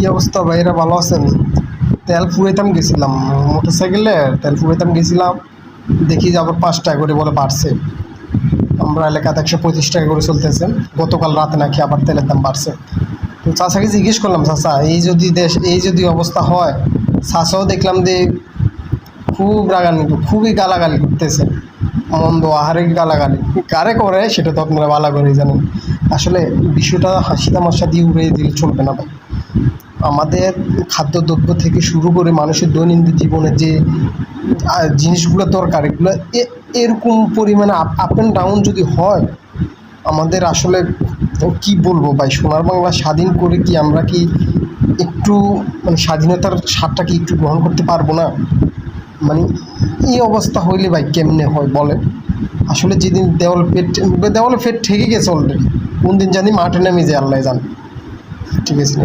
কি অবস্থা ভাইরা, ভালো আছেন? তেল ফুরাইতাম গেছিলাম, মোটরসাইকেলে তেল ফুরাইতাম গেছিলাম, দেখি যে আবার 5 টাকা করে বলে বাড়ছে। আমরা এলাকাতে 125 টাকা করে চলতেছে, গতকাল রাতে নাকি আবার তেলের দাম বাড়ছে। তো চাচাকে জিজ্ঞেস করলাম, চাচা এই যদি অবস্থা হয়, চাচাও দেখলাম যে খুব রাগান্বিত, খুবই গালাগালি করতেছে, মন্দ আহারে গালাগালি কারে করে সেটা তো আপনারা ভালো করেই জানেন। আসলে বিষয়টা হাসি তামাশা দিয়ে উড়িয়ে দিলে চলবে না ভাই। আমাদের খাদ্যদ্রব্য থেকে শুরু করে মানুষের দৈনন্দিন জীবনে যে জিনিসগুলো দরকার, এগুলো এরকম পরিমাণে আপ অ্যান্ড ডাউন যদি হয়, আমাদের আসলে কি বলবো ভাই, সোনার বাংলা স্বাধীন করে কি আমরা কি একটু মানে স্বাধীনতার স্বাদটা কি একটু গ্রহণ করতে পারবো না? মানে এই অবস্থা হইলে ভাই কেমনে হয় বলে? আসলে যেদিন দেওয়ালে পেট ঠেকে গেছে অলরেডি, কোন দিন জানি মাঠে নেমে যায় আল্লাহ জানে। ঠিক আছে।